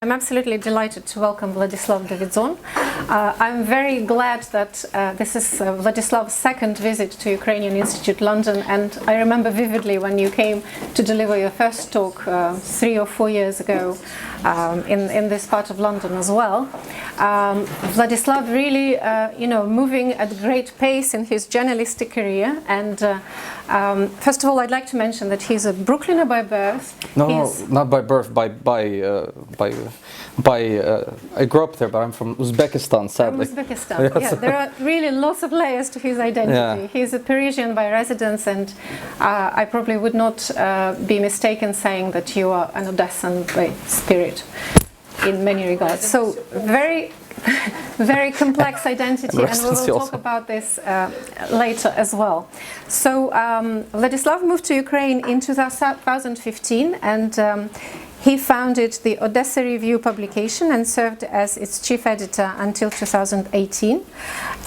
I'm absolutely delighted to welcome Vladislav Davidzon. I'm very glad that this is Vladislav's second visit to Ukrainian Institute London, and I remember vividly when you came to deliver your first talk 3 or 4 years ago in this part of London as well. Vladislav really, moving at great pace in his journalistic career, and first of all, I'd like to mention that he's a Brooklyner by birth. No, not by birth. I grew up there, but I'm from Uzbekistan, sadly. From Uzbekistan, yeah. There are really lots of layers to his identity. Yeah. He's a Parisian by residence, and I probably would not be mistaken saying that you are an Odessan by spirit in many regards. So very very complex identity, and we will talk about this later as well. So Vladislav moved to Ukraine in 2015, and he founded the Odessa Review publication and served as its chief editor until 2018.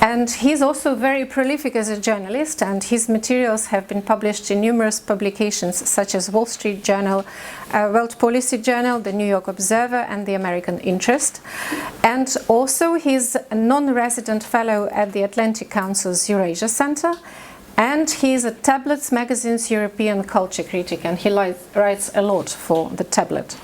And he's also very prolific as a journalist, and his materials have been published in numerous publications such as Wall Street Journal, World Policy Journal, the New York Observer, and the American Interest. And also he's a non-resident fellow at the Atlantic Council's Eurasia Center. And he's a Tablets magazine's European culture critic, and he writes a lot for the Tablet.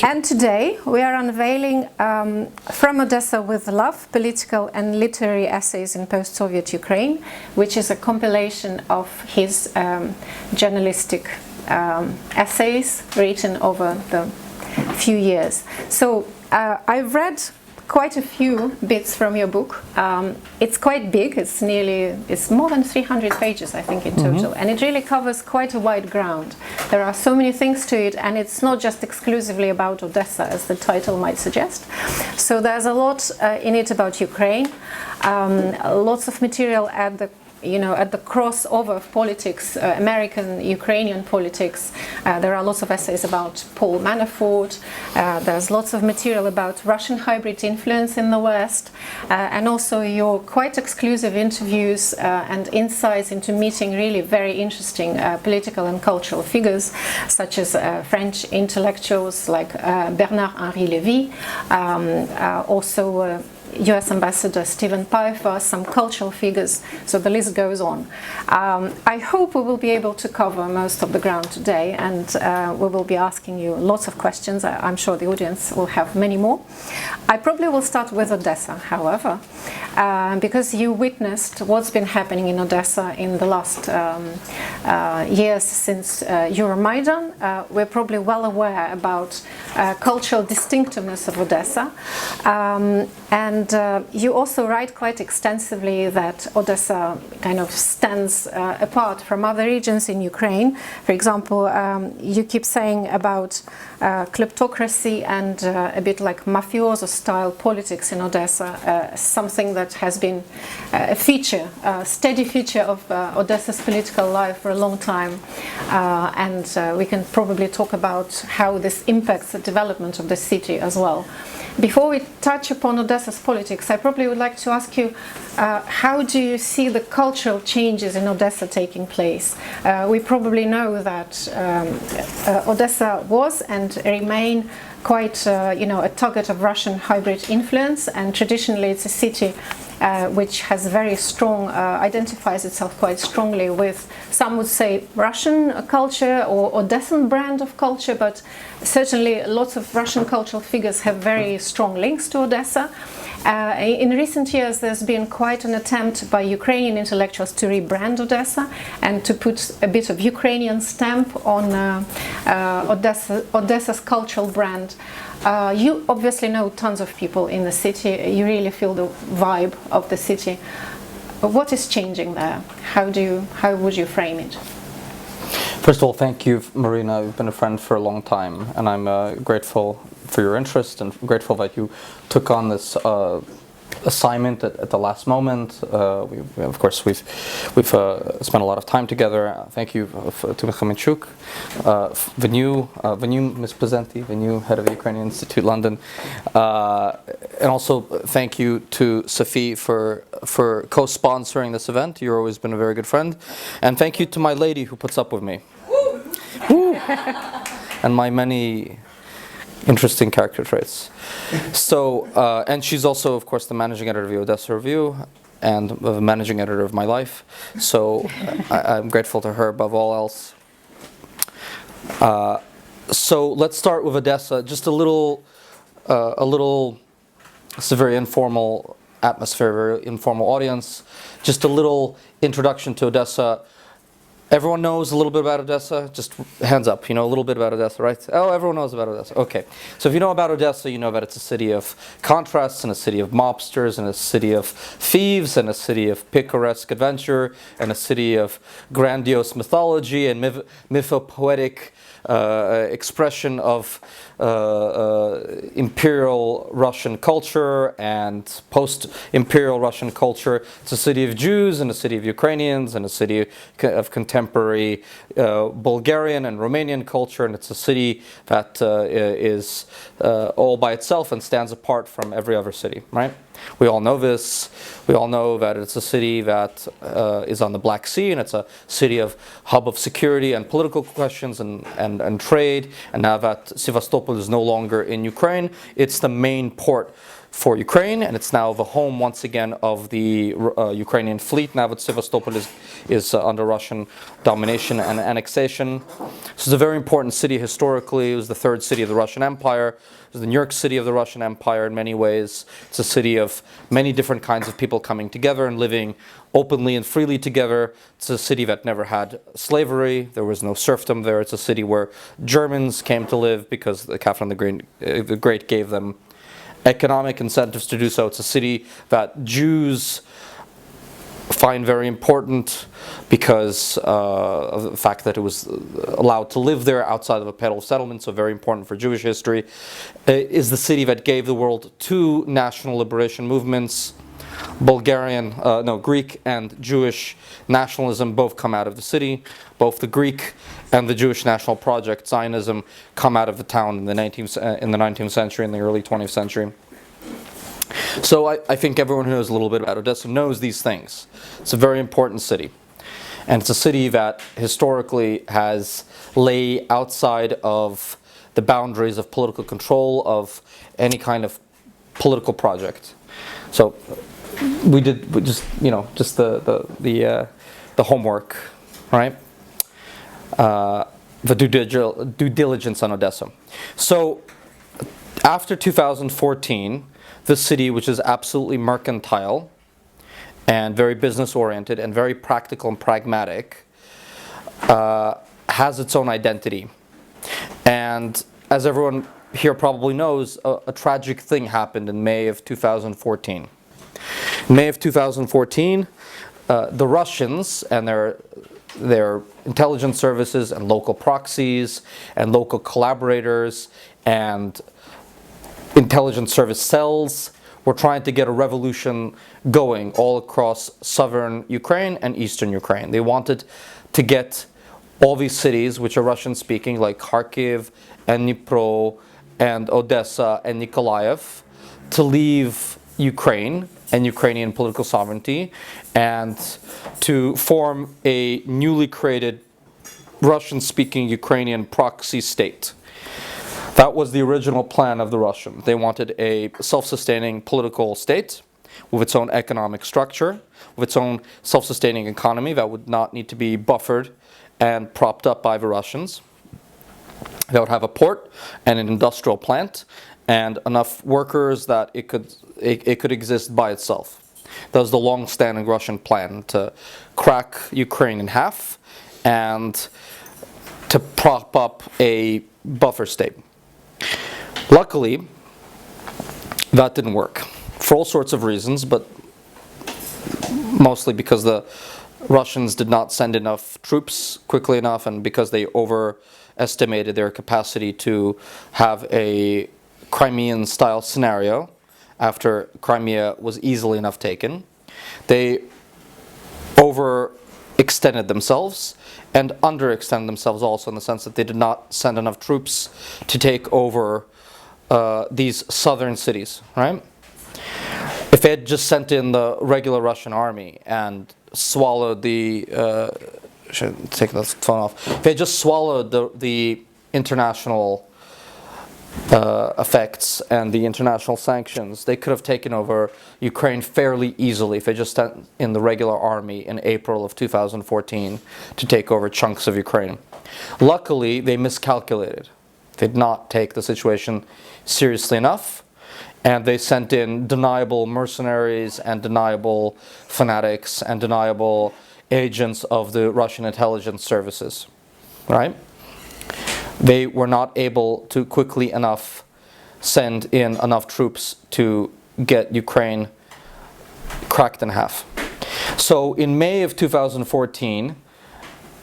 And today we are unveiling From Odessa With Love, Political and Literary Essays in Post-Soviet Ukraine, which is a compilation of his journalistic essays written over the few years. So I've read quite a few bits from your book. It's quite big. It's more than 300 pages, I think, in total, and it really covers quite a wide ground. There are so many things to it, and it's not just exclusively about Odessa, as the title might suggest. So there's a lot in it about Ukraine. Lots of material at the crossover of politics, American, Ukrainian politics. There are lots of essays about Paul Manafort. There's lots of material about Russian hybrid influence in the West, and also your quite exclusive interviews and insights into meeting really very interesting political and cultural figures, such as French intellectuals like Bernard-Henri Lévy, also US Ambassador Stephen Pfeiffer, some cultural figures, so the list goes on. I hope we will be able to cover most of the ground today, and we will be asking you lots of questions. I'm sure the audience will have many more. I probably will start with Odessa, however, because you witnessed what's been happening in Odessa in the last years since Euromaidan. We're probably well aware about cultural distinctiveness of Odessa, and you also write quite extensively that Odessa kind of stands apart from other regions in Ukraine. For example, you keep saying about kleptocracy and a bit like mafioso-style politics in Odessa, something that has been a feature, a steady feature of Odessa's political life for a long time. And we can probably talk about how this impacts the development of the city as well. Before we touch upon Odessa's politics, I probably would like to ask you, how do you see the cultural changes in Odessa taking place? We probably know that Odessa was and remain quite, a target of Russian hybrid influence, and traditionally it's a city which has very strong, identifies itself quite strongly with, some would say, Russian culture or Odessan brand of culture, but certainly lots of Russian cultural figures have very strong links to Odessa. In recent years, there's been quite an attempt by Ukrainian intellectuals to rebrand Odessa and to put a bit of Ukrainian stamp on Odessa's cultural brand. You obviously know tons of people in the city. You really feel the vibe of the city. What is changing there? How would you frame it? First of all, thank you, Marina. You've been a friend for a long time, and I'm grateful for your interest and grateful that you took on this assignment at the last moment. Of course, we've spent a lot of time together. Thank you to Mikhailchuk, the new Ms. Pesenti, the new head of the Ukrainian Institute London, and also thank you to Sophie for co-sponsoring this event. You've always been a very good friend, and thank you to my lady who puts up with me, and my many Interesting character traits. So, and she's also, of course, the managing editor of the Odessa Review and the managing editor of my life. So I'm grateful to her above all else. So let's start with Odessa. Just a little, it's a very informal atmosphere, very informal audience. Just a little introduction to Odessa. Everyone knows a little bit about Odessa? Just hands up, you know a little bit about Odessa, right? Oh, everyone knows about Odessa. Okay. So if you know about Odessa, you know that it's a city of contrasts and a city of mobsters and a city of thieves and a city of picaresque adventure and a city of grandiose mythology and mythopoetic expression of imperial Russian culture and post-imperial Russian culture. It's a city of Jews and a city of Ukrainians and a city of contemporary Bulgarian and Romanian culture, and it's a city that is all by itself and stands apart from every other city, right? We all know this. We all know that it's a city that is on the Black Sea, and it's a city of hub of security and political questions and trade. And now that Sevastopol is no longer in Ukraine, it's the main port for Ukraine, and it's now the home once again of the Ukrainian fleet. Now that Sevastopol is under Russian domination and annexation. This is a very important city historically. It was the third city of the Russian Empire. It was the New York City of the Russian Empire in many ways. It's a city of many different kinds of people coming together and living openly and freely together. It's a city that never had slavery. There was no serfdom there. It's a city where Germans came to live because Catherine the Great gave them economic incentives to do so. It's a city that Jews find very important because of the fact that it was allowed to live there outside of a pedal settlement, so very important for Jewish history. It is the city that gave the world two national liberation movements. Greek and Jewish nationalism both come out of the city. Both the Greek and the Jewish national project, Zionism, come out of the town in the 19th century and the early 20th century. So I think everyone who knows a little bit about Odessa knows these things. It's a very important city. And it's a city that historically has lay outside of the boundaries of political control of any kind of political project. So we just the homework, right? The due diligence on Odessa. So after 2014, the city, which is absolutely mercantile and very business oriented and very practical and pragmatic, has its own identity. And as everyone here probably knows, a tragic thing happened in May of 2014. In May of 2014, the Russians and their intelligence services and local proxies and local collaborators and intelligence service cells were trying to get a revolution going all across southern Ukraine and eastern Ukraine. They wanted to get all these cities, which are Russian speaking, like Kharkiv and Dnipro and Odessa and Nikolaev, to leave Ukraine and Ukrainian political sovereignty and to form a newly created Russian-speaking Ukrainian proxy state. That was the original plan of the Russians. They wanted a self-sustaining political state with its own economic structure, with its own self-sustaining economy that would not need to be buffered and propped up by the Russians. That would have a port and an industrial plant and enough workers that it could exist by itself. That was the long-standing Russian plan, to crack Ukraine in half and to prop up a buffer state. Luckily, that didn't work for all sorts of reasons, but mostly because the Russians did not send enough troops quickly enough and because they overestimated their capacity to have a Crimean-style scenario after Crimea was easily enough taken. They overextended themselves and underextended themselves also in the sense that they did not send enough troops to take over these southern cities, right? If they had just sent in the regular Russian army and swallowed should take this phone off. If they had just swallowed the international effects and the international sanctions, they could have taken over Ukraine fairly easily if they just sent in the regular army in April of 2014 to take over chunks of Ukraine. Luckily, they miscalculated. They did not take the situation seriously enough, and they sent in deniable mercenaries and deniable fanatics and deniable agents of the Russian intelligence services, right? They were not able to quickly enough send in enough troops to get Ukraine cracked in half. So in May of 2014,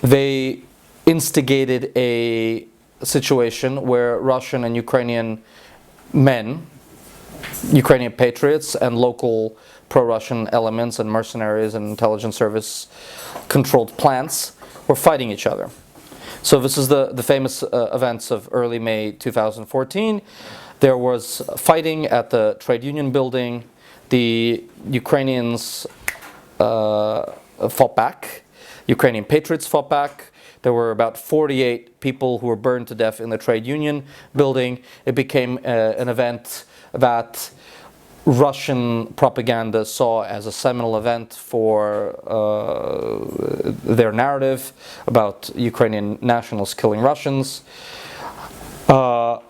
they instigated a situation where Russian and Ukrainian men, Ukrainian patriots and local pro-Russian elements and mercenaries and intelligence service controlled plants were fighting each other. So this is the famous events of early May 2014. There was fighting at the trade union building. The Ukrainians fought back. Ukrainian patriots fought back. There were about 48 people who were burned to death in the trade union building. It became an event that Russian propaganda saw as a seminal event for their narrative about Ukrainian nationals killing Russians. That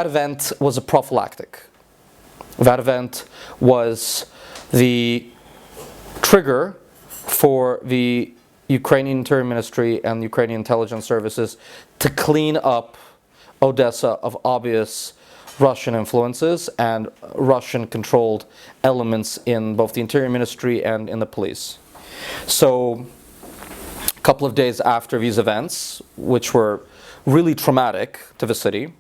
event was a prophylactic. That event was the trigger for the Ukrainian Interior Ministry and the Ukrainian intelligence services to clean up Odessa of obvious Russian influences and Russian-controlled elements in both the Interior Ministry and in the police. So, a couple of days after these events, which were really traumatic to the city,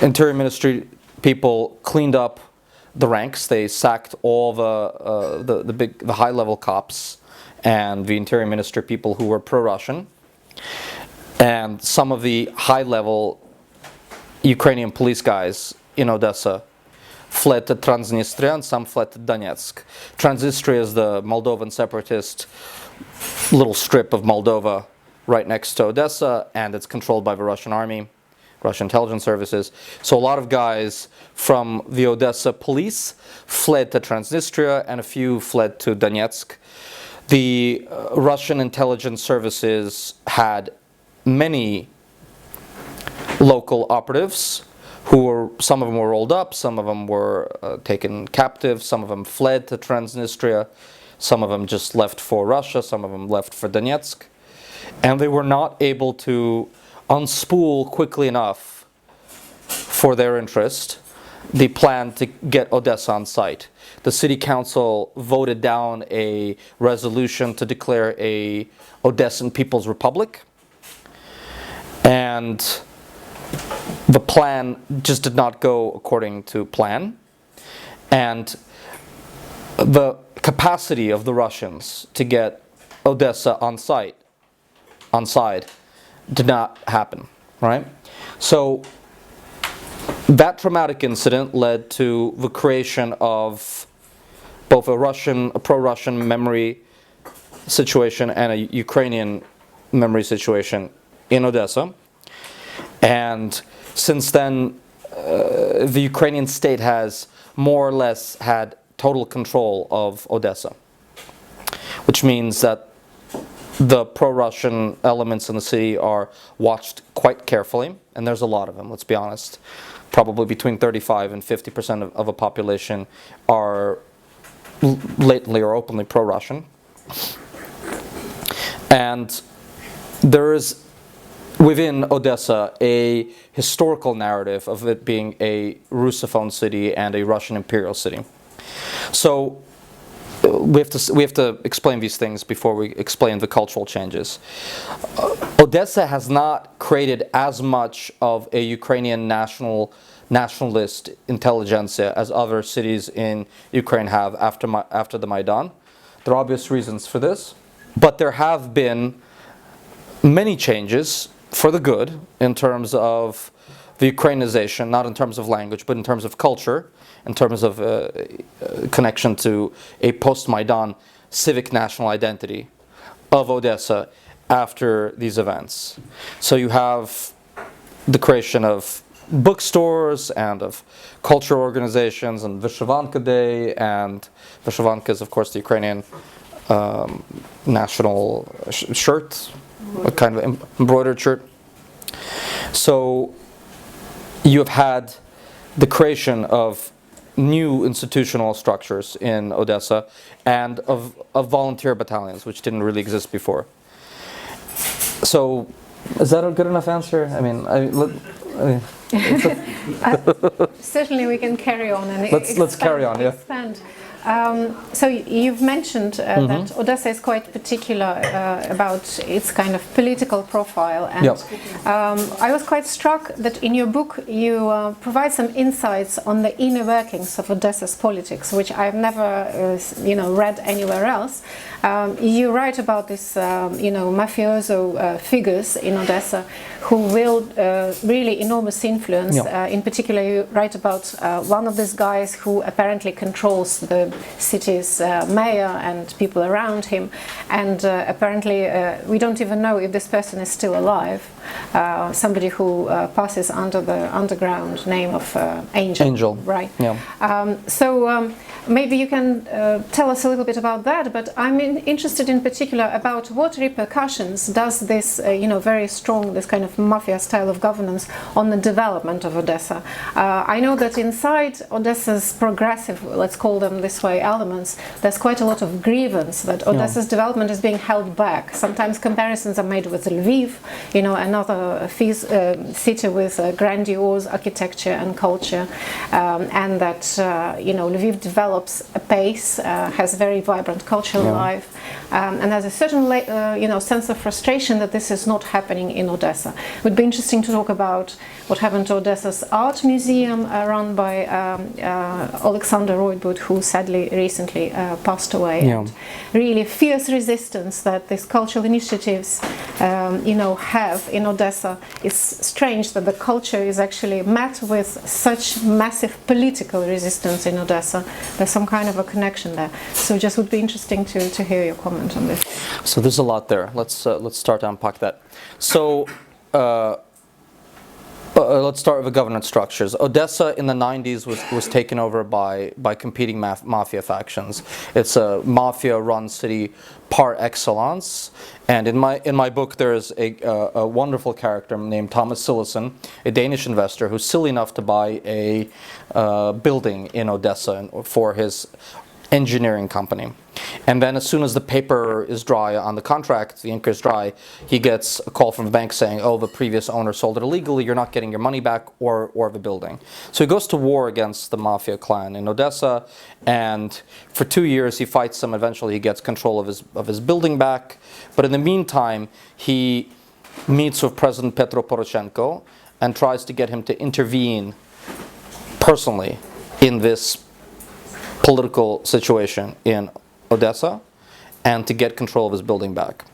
Interior Ministry people cleaned up the ranks. They sacked all the high-level cops and the Interior Ministry people who were pro-Russian, and some of the high-level Ukrainian police guys in Odessa fled to Transnistria and some fled to Donetsk. Transnistria is the Moldovan separatist little strip of Moldova right next to Odessa, and it's controlled by the Russian army, Russian intelligence services. So a lot of guys from the Odessa police fled to Transnistria and a few fled to Donetsk. The Russian intelligence services had many local operatives who were, some of them were rolled up, some of them were taken captive, some of them fled to Transnistria, some of them just left for Russia, some of them left for Donetsk, and they were not able to unspool quickly enough for their interest the plan to get Odessa on site. The city council voted down a resolution to declare a Odessan People's Republic, and the plan just did not go according to plan, and the capacity of the Russians to get Odessa on side did not happen, right? So that traumatic incident led to the creation of both a pro-Russian memory situation and a Ukrainian memory situation in Odessa. And since then, the Ukrainian state has more or less had total control of Odessa, which means that the pro-Russian elements in the city are watched quite carefully, and there's a lot of them, let's be honest. Probably between 35 and 50% of a population are latently or openly pro-Russian. And there is within Odessa a historical narrative of it being a Russophone city and a Russian imperial city. So we have to explain these things before we explain the cultural changes. Odessa has not created as much of a Ukrainian nationalist intelligentsia as other cities in Ukraine have after the Maidan. There are obvious reasons for this, but there have been many changes for the good in terms of the Ukrainization, not in terms of language, but in terms of culture, in terms of connection to a post-Maidan civic national identity of Odessa after these events. So you have the creation of bookstores and of cultural organizations and Vyshyvanka Day, and Vyshyvanka is of course the Ukrainian national shirt, a kind of embroidered shirt. So you have had the creation of new institutional structures in Odessa and of volunteer battalions, which didn't really exist before. So, is that a good enough answer? I mean, certainly we can carry on and let's carry on. Yeah. Expand. So you've mentioned that Odessa is quite particular about its kind of political profile, and I was quite struck that in your book you provide some insights on the inner workings of Odessa's politics, which I've never, read anywhere else. You write about this, mafioso figures in Odessa who wield really enormous influence. In particular, you write about one of these guys who apparently controls the city's mayor and people around him, and apparently we don't even know if this person is still alive. Somebody who passes under the underground name of Angel. Right. Yeah. So maybe you can tell us a little bit about that, but I'm interested in particular about what repercussions does this, very strong, this kind of mafia style of governance on the development of Odessa. I know that inside Odessa's progressive, let's call them this way, elements, there's quite a lot of grievance that Odessa's development is being held back. Sometimes comparisons are made with Lviv, another city with grandiose architecture and culture, and that Lviv develops apace, has very vibrant cultural life, and there's a certain sense of frustration that this is not happening in Odessa. It would be interesting to talk about what happened to Odessa's art museum, run by Alexander Roydbud, who sadly recently passed away. And really fierce resistance that these cultural initiatives have in Odessa. It's strange that the culture is actually met with such massive political resistance in Odessa. There's some kind of a connection there. So just would be interesting to hear your comment on this. So there's a lot there. Let's start to unpack that. So let's start with the governance structures. Odessa in the 90s was taken over by competing mafia factions. It's a mafia-run city par excellence. And in my book, there's a wonderful character named Thomas Sillison, a Danish investor who's silly enough to buy a building in Odessa for his engineering company. And then as soon as the paper is dry on the contract, the ink is dry, he gets a call from the bank saying, oh, the previous owner sold it illegally, you're not getting your money back or the building. So he goes to war against the mafia clan in Odessa, and for 2 years he fights them. Eventually he gets control of his building back. But in the meantime, he meets with President Petro Poroshenko and tries to get him to intervene personally in this political situation in Odessa and to get control of his building back.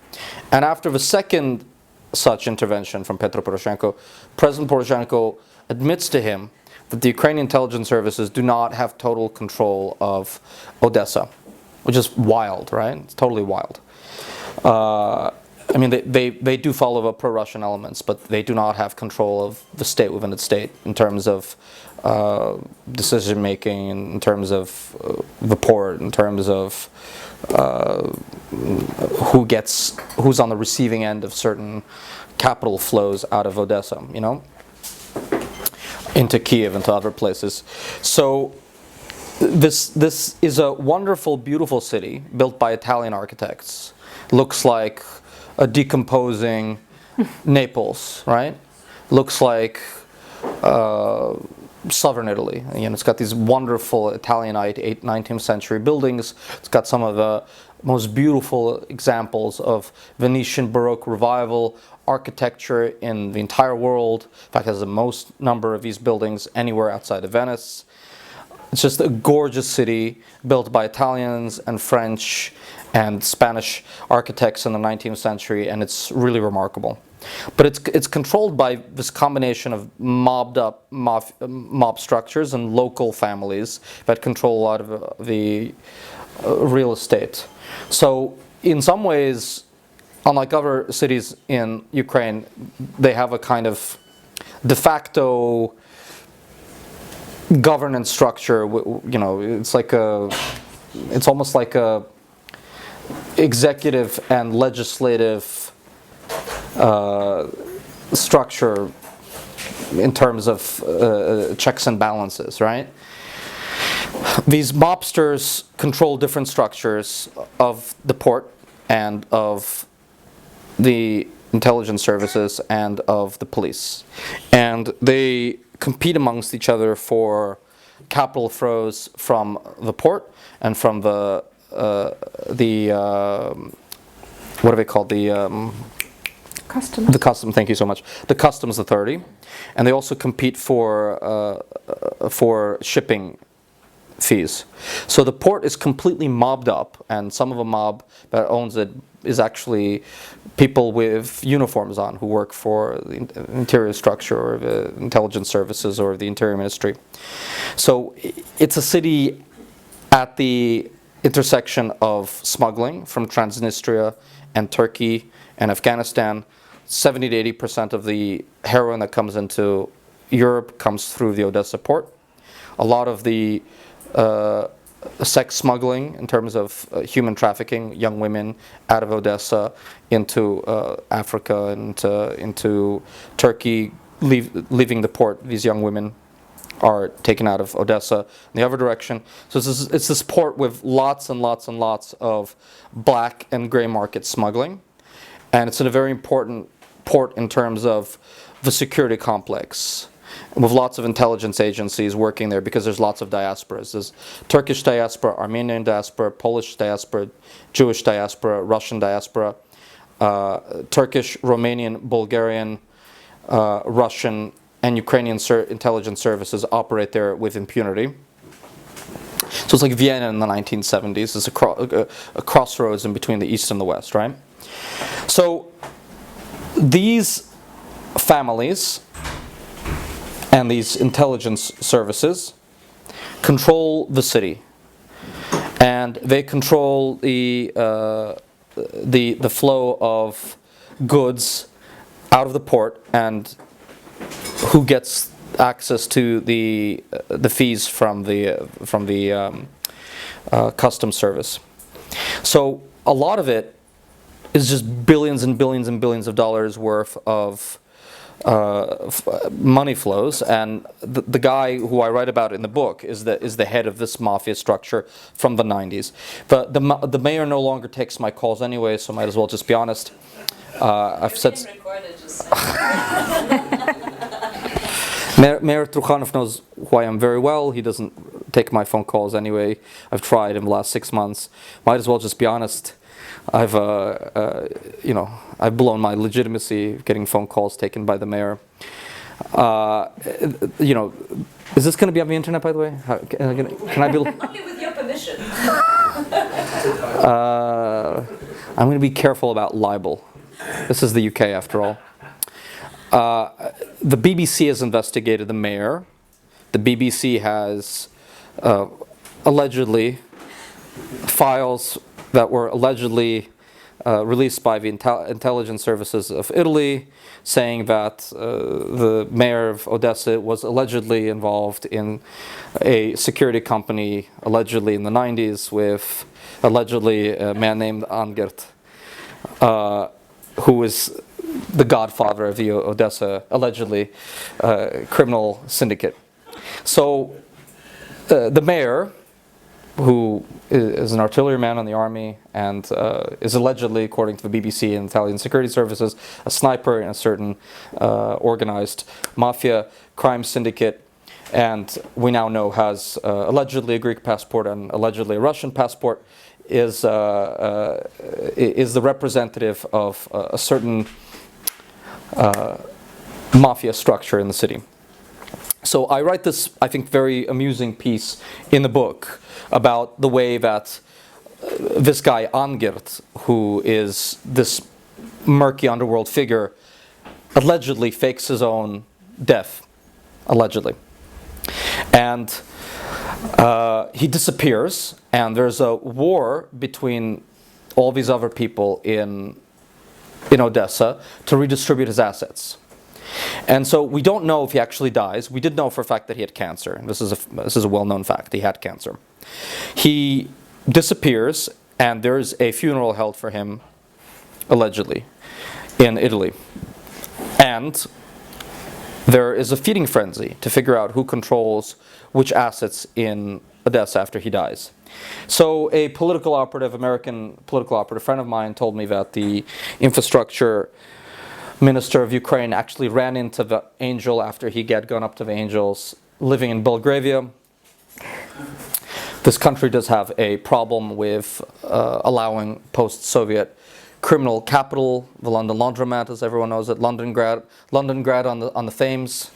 And after the second such intervention from Petro Poroshenko, President Poroshenko admits to him that the Ukrainian intelligence services do not have total control of Odessa, which is wild, right? It's totally wild. They do follow the pro-Russian elements, but they do not have control of the state within its state in terms of decision making, in terms of the port, in terms of who's on the receiving end of certain capital flows out of Odessa, into Kiev and to other places. So this is a wonderful, beautiful city built by Italian architects. Looks like a decomposing Naples, right? Looks like southern Italy. It's got these wonderful Italianate 19th century buildings. It's got some of the most beautiful examples of Venetian Baroque revival architecture in the entire world. In fact, it has the most number of these buildings anywhere outside of Venice. It's just a gorgeous city built by Italians and French and Spanish architects in the 19th century, and it's really remarkable. But it's controlled by this combination of mob structures and local families that control a lot of the real estate. So in some ways, unlike other cities in Ukraine, they have a kind of de facto governance structure. It's almost like a executive and legislative structure in terms of checks and balances, right? These mobsters control different structures of the port and of the intelligence services and of the police. And they compete amongst each other for capital flows from the port and from the what are they called? Customs. The customs. Thank you so much. The customs authority, and they also compete for shipping fees. So the port is completely mobbed up, and some of the mob that owns it is actually people with uniforms on who work for the interior structure or the intelligence services or the interior ministry. So it's a city at the intersection of smuggling from Transnistria and Turkey and Afghanistan. 70 to 80% of the heroin that comes into Europe comes through the Odessa port. A lot of the sex smuggling in terms of human trafficking, young women out of Odessa into Africa and into Turkey, leaving the port. These young women are taken out of Odessa in the other direction. So it's this port with lots and lots and lots of black and gray market smuggling. And it's a very important port in terms of the security complex, with lots of intelligence agencies working there because there's lots of diasporas. There's Turkish diaspora, Armenian diaspora, Polish diaspora, Jewish diaspora, Russian diaspora, Turkish, Romanian, Bulgarian, Russian, and Ukrainian intelligence services operate there with impunity. So it's like Vienna in the 1970s. It's a crossroads in between the East and the West, right? So these families and these intelligence services control the city, and they control the flow of goods out of the port and who gets access to the fees from the customs service. So a lot of it is just billions and billions and billions of dollars worth of money flows, and the guy who I write about in the book is the head of this mafia structure from the 90s. But the mayor no longer takes my calls anyway, so might as well just be honest. I've said. Mayor Trukhanov knows who I am very well. He doesn't take my phone calls anyway. I've tried in the last 6 months. Might as well just be honest. I've blown my legitimacy getting phone calls taken by the mayor. Is this going to be on the internet, by the way? Can I be? Only with your permission. I'm going to be careful about libel. This is the UK, after all. The BBC has investigated the mayor. The BBC has allegedly files that were allegedly released by the intelligence services of Italy, saying that the mayor of Odessa was allegedly involved in a security company, allegedly in the 90s, with allegedly a man named Angert, who is the godfather of the Odessa, allegedly, criminal syndicate. So the mayor, who is an artilleryman in the army and is allegedly, according to the BBC and Italian security services, a sniper in a certain organized mafia crime syndicate, and we now know has allegedly a Greek passport and allegedly a Russian passport, is the representative of a certain mafia structure in the city. So I write this, I think, very amusing piece in the book about the way that this guy Angert, who is this murky underworld figure, allegedly fakes his own death, allegedly. And he disappears, and there's a war between all these other people in Odessa to redistribute his assets. And so we don't know if he actually dies. We did know for a fact that he had cancer. This is a well-known fact. He had cancer. He disappears, and there's a funeral held for him, allegedly, in Italy. And there is a feeding frenzy to figure out who controls which assets in Odessa after he dies. So a American political operative friend of mine told me that the infrastructure minister of Ukraine actually ran into the angel after he had gone up to the angels living in Belgravia. This country does have a problem with allowing post-Soviet criminal capital, the London Laundromat, as everyone knows it, Londongrad on the Thames.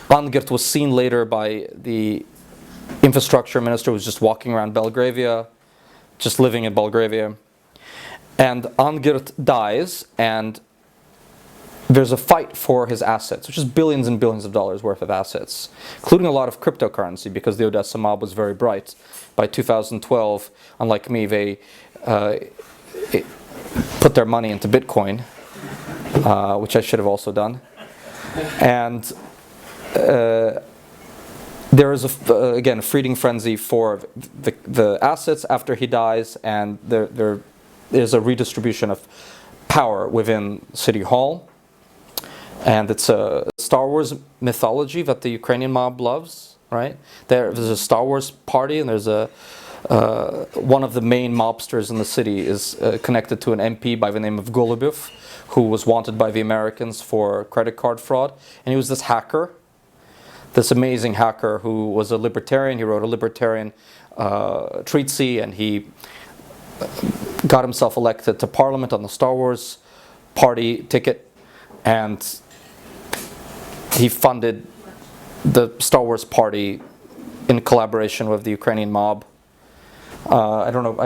Angert was seen later by the infrastructure minister who was just walking around Belgravia, just living in Belgravia. And Angert dies, and there's a fight for his assets, which is billions and billions of dollars worth of assets, including a lot of cryptocurrency, because the Odessa mob was very bright. By 2012, unlike me, they put their money into Bitcoin, which I should have also done. And there is again a feeding frenzy for the assets after he dies, and there is a redistribution of power within City Hall. And it's a Star Wars mythology that the Ukrainian mob loves, right? There's a Star Wars party, and there's one of the main mobsters in the city is connected to an MP by the name of Golubev, who was wanted by the Americans for credit card fraud. And he was this hacker, this amazing hacker who was a libertarian. He wrote a libertarian treatise, and he got himself elected to parliament on the Star Wars party ticket, and he funded the Star Wars party in collaboration with the Ukrainian mob. I don't know.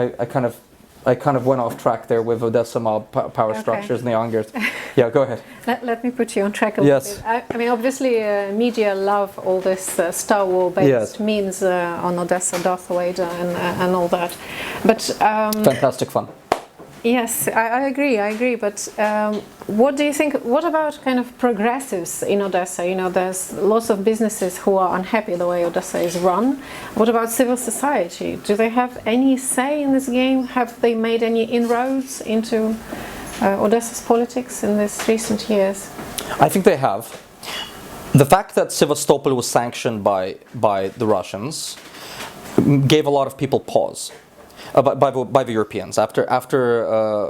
I kind of went off track there with Odessa mob power structures and the Angers. Yeah, go ahead. Let me put you on track a little bit. I mean, obviously, media love all this Star War-based memes on Odessa, Darth Vader, and all that. But fantastic fun. Yes, I agree. But what do you think? What about kind of progressives in Odessa? You know, there's lots of businesses who are unhappy the way Odessa is run. What about civil society? Do they have any say in this game? Have they made any inroads into Odessa's politics in these recent years? I think they have. The fact that Sevastopol was sanctioned by the Russians gave a lot of people pause. By the Europeans. After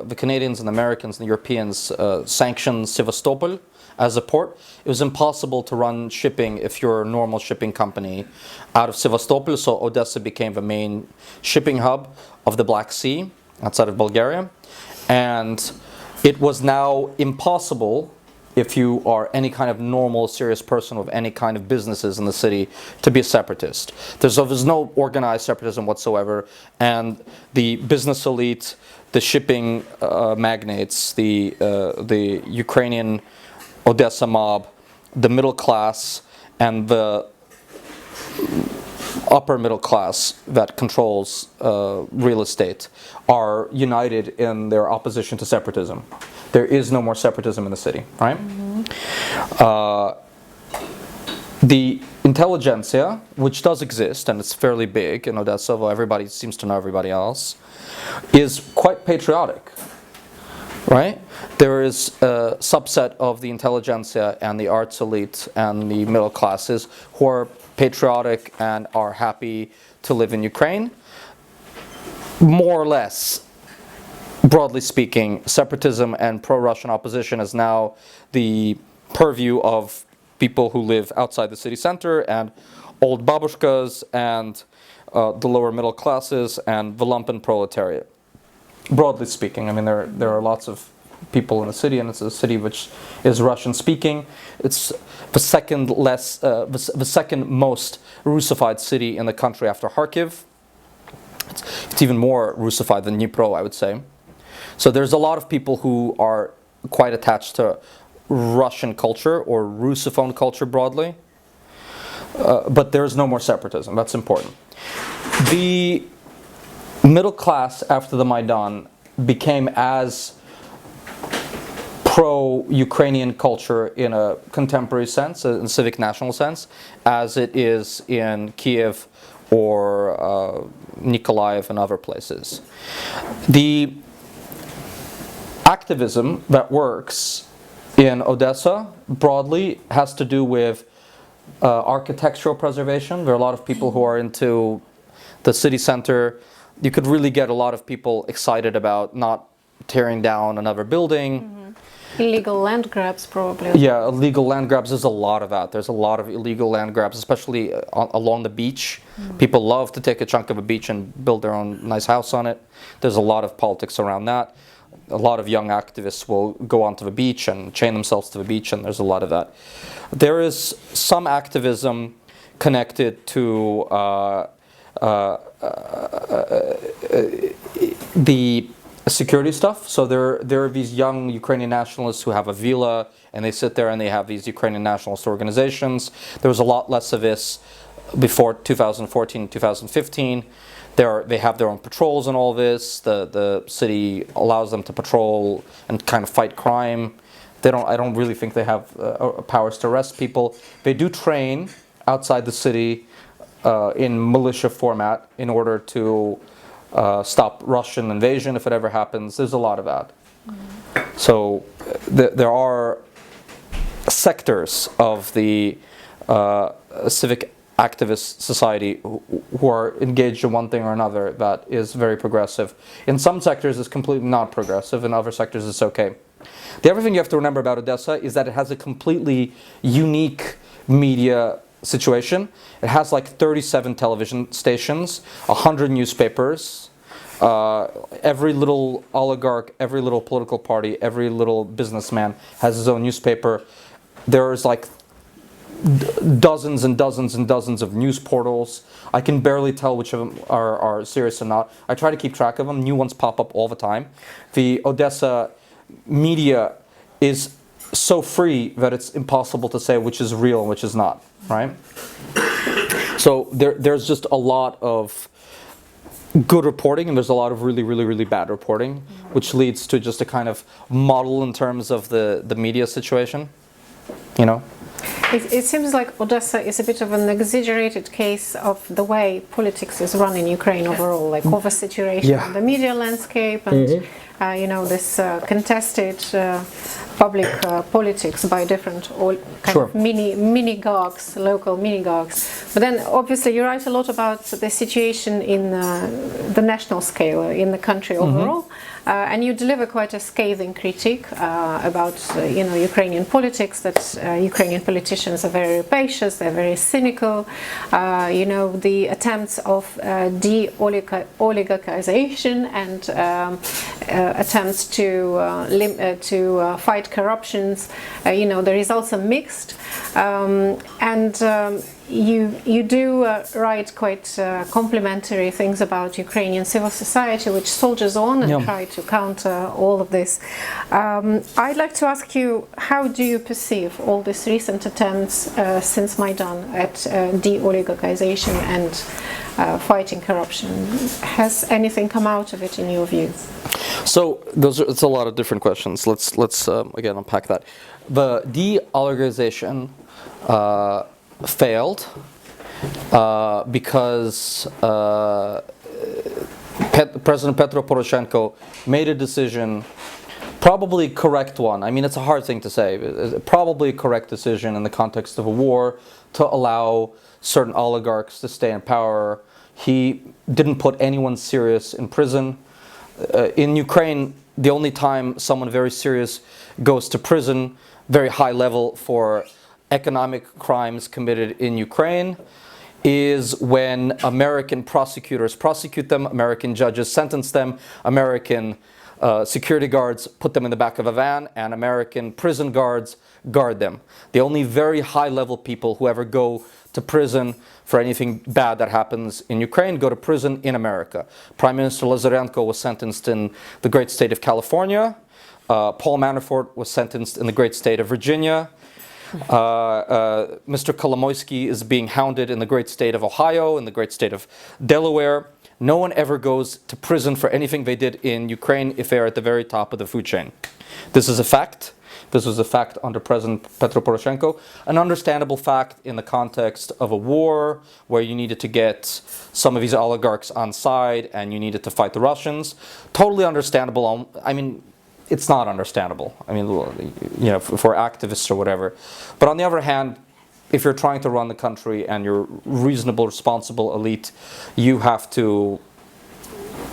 the Canadians and Americans and the Europeans sanctioned Sevastopol as a port, it was impossible to run shipping if you're a normal shipping company out of Sevastopol. So Odessa became the main shipping hub of the Black Sea outside of Bulgaria. And it was now impossible, if you are any kind of normal, serious person with any kind of businesses in the city, to be a separatist. There's no organized separatism whatsoever, and the business elite, the shipping magnates, the Ukrainian Odessa mob, the middle class, and the upper middle class that controls real estate are united in their opposition to separatism. There is no more separatism in the city, right? Mm-hmm. The intelligentsia, which does exist, and it's fairly big in Odessa, though everybody seems to know everybody else, is quite patriotic, right? There is a subset of the intelligentsia and the arts elite and the middle classes who are patriotic and are happy to live in Ukraine. More or less, broadly speaking, separatism and pro-Russian opposition is now the purview of people who live outside the city center and old babushkas and the lower middle classes and the lumpen proletariat. Broadly speaking, I mean, there are lots of people in the city, and it's a city which is Russian-speaking. It's the second most Russified city in the country after Kharkiv. It's even more Russified than Dnipro, I would say. So there's a lot of people who are quite attached to Russian culture or Russophone culture broadly. But there's no more separatism. That's important. The middle class after the Maidan became as pro-Ukrainian culture in a contemporary sense, in a civic national sense, as it is in Kiev or Nikolaev and other places. The activism that works in Odessa broadly has to do with architectural preservation. There are a lot of people who are into the city center. You could really get a lot of people excited about not tearing down another building. Mm-hmm. Illegal land grabs, probably. Yeah, illegal land grabs. There's a lot of that. There's a lot of illegal land grabs, especially along the beach. Mm-hmm. People love to take a chunk of a beach and build their own nice house on it. There's a lot of politics around that. A lot of young activists will go onto the beach and chain themselves to the beach, and there's a lot of that. There is some activism connected to the security stuff. So there are these young Ukrainian nationalists who have a villa, and they sit there and they have these Ukrainian nationalist organizations. There was a lot less of this before 2014, 2015. They have their own patrols and all this. The city allows them to patrol and kind of fight crime. I don't really think they have powers to arrest people. They do train outside the city in militia format in order to stop Russian invasion if it ever happens. There's a lot of that. Mm-hmm. So there are sectors of the civic activist society who are engaged in one thing or another that is very progressive. In some sectors it's completely not progressive, in other sectors it's okay. The other thing you have to remember about Odessa is that it has a completely unique media situation. It has like 37 television stations, 100 newspapers, every little oligarch, every little political party, every little businessman has his own newspaper. There's like dozens and dozens and dozens of news portals. I can barely tell which of them are serious or not. I try to keep track of them. New ones pop up all the time. The Odessa media is so free that it's impossible to say which is real and which is not, right? So there's just a lot of good reporting, and there's a lot of really, really, really bad reporting, which leads to just a kind of model in terms of the media situation, you know? It seems like Odessa is a bit of an exaggerated case of the way politics is run in Ukraine overall, like oversaturation of the media landscape and this contested public politics by different kind of mini-gargs, local mini-gargs. But then obviously you write a lot about the situation in the national scale, in the country overall. And you deliver quite a scathing critique about Ukrainian politics, that Ukrainian politicians are very rapacious, they're very cynical. The attempts of de-oligarchization and attempts to fight corruptions. The results are mixed. You do write quite complimentary things about Ukrainian civil society, which soldiers on and try to counter all of this. I'd like to ask you, how do you perceive all these recent attempts since Maidan at de-oligarchization and fighting corruption? Has anything come out of it in your view? So it's a lot of different questions. Let's again unpack that. The de-oligarchization failed because President Petro Poroshenko made a decision, probably correct one. I mean, it's a hard thing to say. Probably a correct decision in the context of a war to allow certain oligarchs to stay in power. He didn't put anyone serious in prison. In Ukraine, the only time someone very serious goes to prison, very high level, for economic crimes committed in Ukraine, is when American prosecutors prosecute them, American judges sentence them, American security guards put them in the back of a van, and American prison guards guard them. The only very high-level people who ever go to prison for anything bad that happens in Ukraine go to prison in America. Prime Minister Lazarenko was sentenced in the great state of California. Paul Manafort was sentenced in the great state of Virginia. Mr. Kolomoisky is being hounded in the great state of Ohio, in the great state of Delaware. No one ever goes to prison for anything they did in Ukraine if they're at the very top of the food chain. This is a fact. This was a fact under President Petro Poroshenko. An understandable fact in the context of a war where you needed to get some of these oligarchs on side and you needed to fight the Russians. Totally understandable. I mean, it's not understandable. I mean, you know, for activists or whatever. But on the other hand, if you're trying to run the country and you're reasonable, responsible elite, you have to,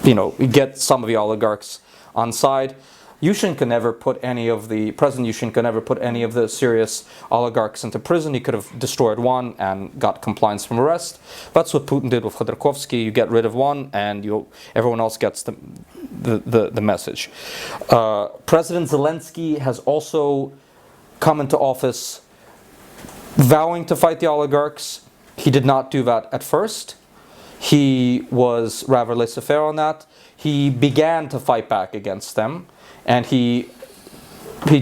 you know, get some of the oligarchs on side. Yushchenko never put any of the, President Yushchenko never put any of the serious oligarchs into prison. He could have destroyed one and got compliance from arrest. That's what Putin did with Khodorkovsky. You get rid of one and everyone else gets the message. President Zelensky has also come into office vowing to fight the oligarchs. He did not do that at first. He was rather laissez-faire on that. He began to fight back against them, and he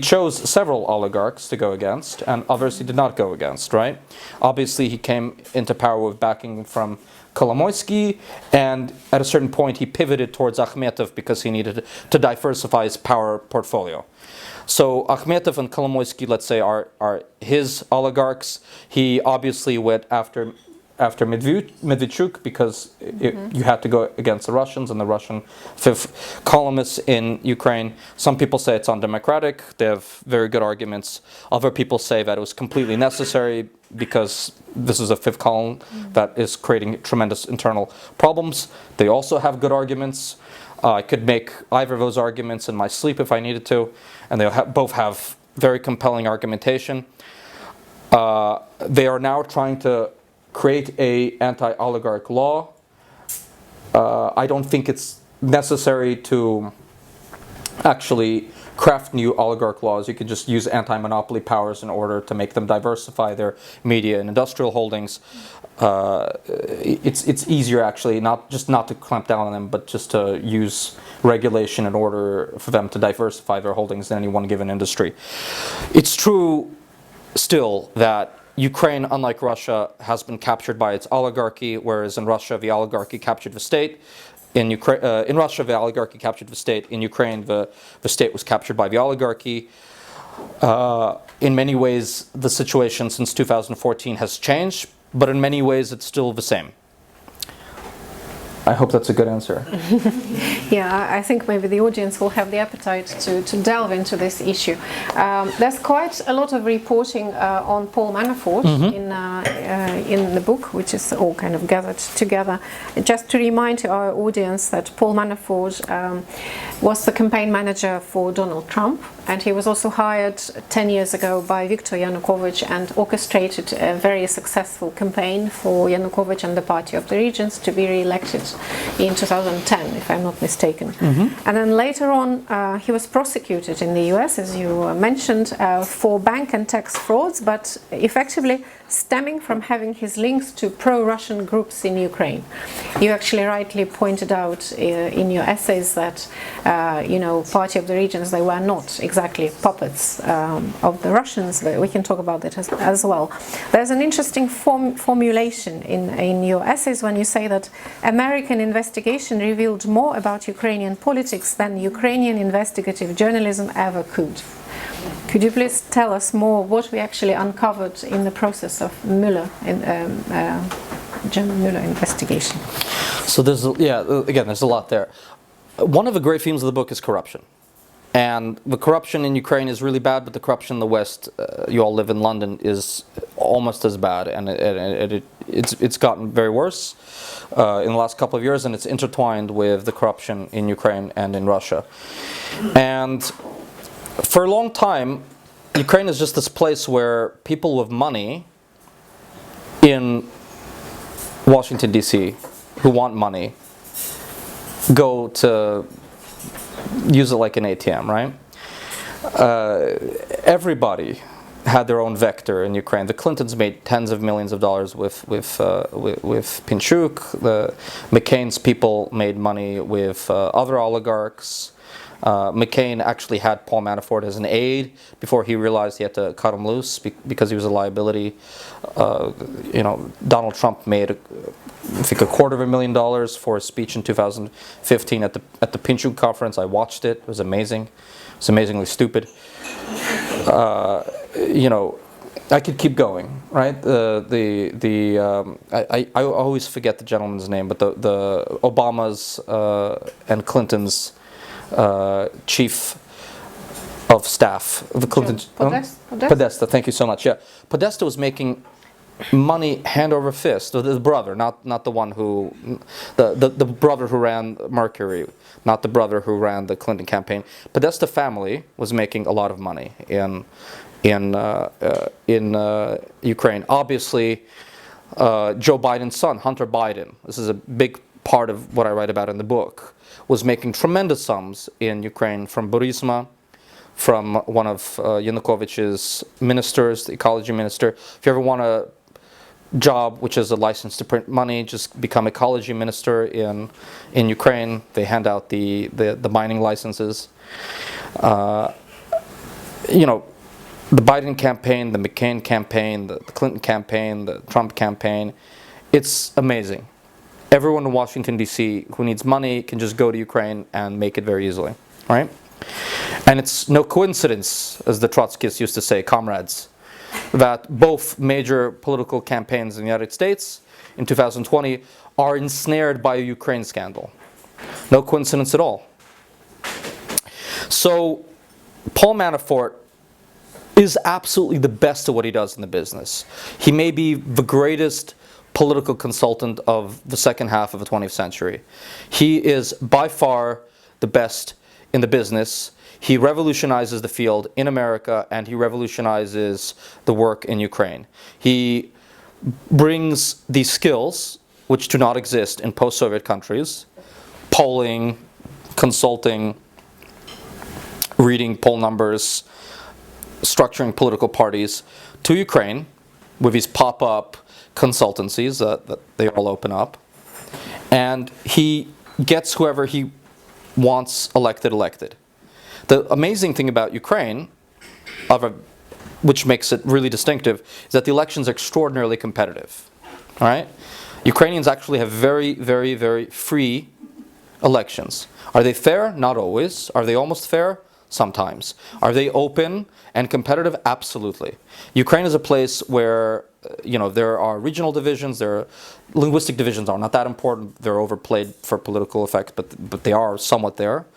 chose several oligarchs to go against, and others he did not go against, right? Obviously, he came into power with backing from Kolomoisky, and at a certain point he pivoted towards Akhmetov because he needed to diversify his power portfolio. So Akhmetov and Kolomoisky, let's say, are his oligarchs. He obviously went after Medvedchuk because you had to go against the Russians and the Russian fifth columnists in Ukraine. Some people say it's undemocratic. They have very good arguments. Other people say that it was completely necessary because this is a fifth column that is creating tremendous internal problems. They also have good arguments. I could make either of those arguments in my sleep if I needed to, and they both have very compelling argumentation. They are now trying to create a anti-oligarch law. I don't think it's necessary to actually craft new oligarch laws. You could just use anti-monopoly powers in order to make them diversify their media and industrial holdings. It's easier actually, not to clamp down on them, but just to use regulation in order for them to diversify their holdings in any one given industry. It's true still that Ukraine, unlike Russia, has been captured by its oligarchy, whereas in Russia the oligarchy captured the state. In Russia, the oligarchy captured the state. In Ukraine, the state was captured by the oligarchy. In many ways, the situation since 2014 has changed, but in many ways, it's still the same. I hope that's a good answer. Yeah, I think maybe the audience will have the appetite to delve into this issue. There's quite a lot of reporting on Paul Manafort in the book, which is all kind of gathered together. Just to remind our audience that Paul Manafort was the campaign manager for Donald Trump, and he was also hired 10 years ago by Viktor Yanukovych and orchestrated a very successful campaign for Yanukovych and the Party of the Regions to be re-elected in 2010, if I'm not mistaken. And then later on, he was prosecuted in the US, as you mentioned, for bank and tax frauds, but effectively stemming from having his links to pro-Russian groups in Ukraine. You actually rightly pointed out in your essays that, Party of the Regions, they were not exactly puppets of the Russians. We can talk about that as well. There's an interesting formulation in your essays when you say that American investigation revealed more about Ukrainian politics than Ukrainian investigative journalism ever could. Could you please tell us more what we actually uncovered in the process of German Mueller investigation? So there's a lot there. One of the great themes of the book is corruption. And the corruption in Ukraine is really bad, but the corruption in the West, you all live in London, is almost as bad. And it's gotten very worse in the last couple of years, and it's intertwined with the corruption in Ukraine and in Russia. And for a long time, Ukraine is just this place where people with money in Washington, D.C., who want money, go to use it like an ATM, right? Everybody had their own vector in Ukraine. The Clintons made tens of millions of dollars with Pinchuk. The McCain's people made money with other oligarchs. McCain actually had Paul Manafort as an aide before he realized he had to cut him loose because he was a liability. Donald Trump made, I think, $250,000 for a speech in 2015 at the Pinchuk conference. I watched it. It was amazing. It's amazingly stupid. you know, I could keep going, right? I always forget the gentleman's name, but the Obama's and Clinton's chief of staff, the Clinton. Podesta. Thank you so much. Yeah, Podesta was making money hand over fist. The brother, not the one who, the brother who ran Mercury, not the brother who ran the Clinton campaign. Podesta family was making a lot of money in Ukraine. Obviously, Joe Biden's son, Hunter Biden, this is a big part of what I write about in the book, was making tremendous sums in Ukraine from Burisma, from one of Yanukovych's ministers, the ecology minister. If you ever want a job which is a license to print money, just become ecology minister in Ukraine. They hand out the mining licenses. You know, the Biden campaign, the McCain campaign, the Clinton campaign, the Trump campaign, it's amazing. Everyone in Washington, D.C. who needs money can just go to Ukraine and make it very easily, right? And it's no coincidence, as the Trotskyists used to say, comrades, that both major political campaigns in the United States in 2020 are ensnared by a Ukraine scandal. No coincidence at all. So Paul Manafort is absolutely the best at what he does in the business. He may be the greatest political consultant of the second half of the 20th century. He is by far the best in the business. He revolutionizes the field in America, and he revolutionizes the work in Ukraine. He brings these skills, which do not exist in post-Soviet countries, polling, consulting, reading poll numbers, structuring political parties, to Ukraine with these pop-up consultancies that they all open up. And he gets whoever he wants elected. The amazing thing about Ukraine, which makes it really distinctive, is that the elections are extraordinarily competitive. All right? Ukrainians actually have very, very, very free elections. Are they fair? Not always. Are they almost fair? Sometimes. Are they open and competitive? Absolutely. Ukraine is a place where, you know, there are regional divisions, linguistic divisions are not that important. They're overplayed for political effect, but they are somewhat there.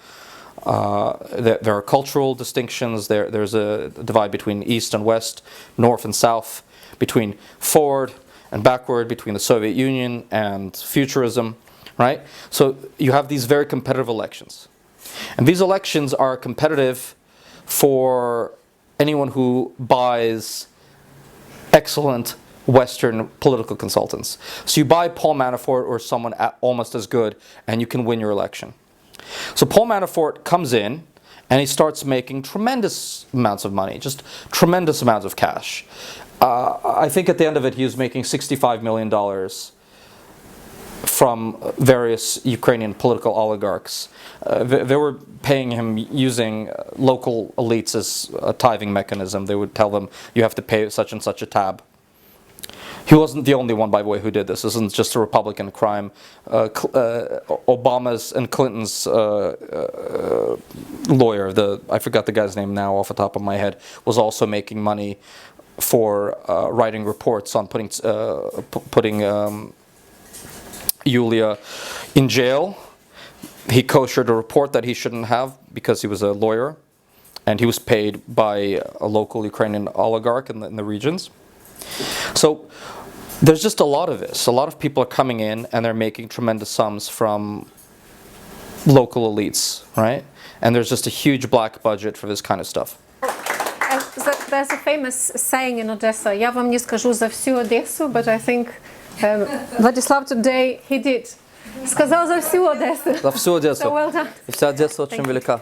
There are cultural distinctions. There's a divide between East and West, North and South, between forward and backward, between the Soviet Union and futurism, right? So you have these very competitive elections. And these elections are competitive for anyone who buys excellent Western political consultants. So you buy Paul Manafort or someone almost as good, and you can win your election. So Paul Manafort comes in, and he starts making tremendous amounts of money, just tremendous amounts of cash. I think at the end of it, he was making $65 million from various Ukrainian political oligarchs. They were paying him using local elites as a tithing mechanism. They would tell them, you have to pay such and such a tab. He wasn't the only one, by the way, who did this. This isn't just a Republican crime. Obama's and Clinton's lawyer, I forgot the guy's name now off the top of my head, was also making money for writing reports on putting Yulia in jail. He koshered a report that he shouldn't have because he was a lawyer, and he was paid by a local Ukrainian oligarch in the regions. So there's just a lot of this. A lot of people are coming in and they're making tremendous sums from local elites, right? And there's just a huge black budget for this kind of stuff. There's a famous saying in Odessa, я вам не скажу за всю Одессу, but I think Vladislav today, he did. Сказал за всю Одессу. За всю Одессу. So well done. И вся Одесса очень велика.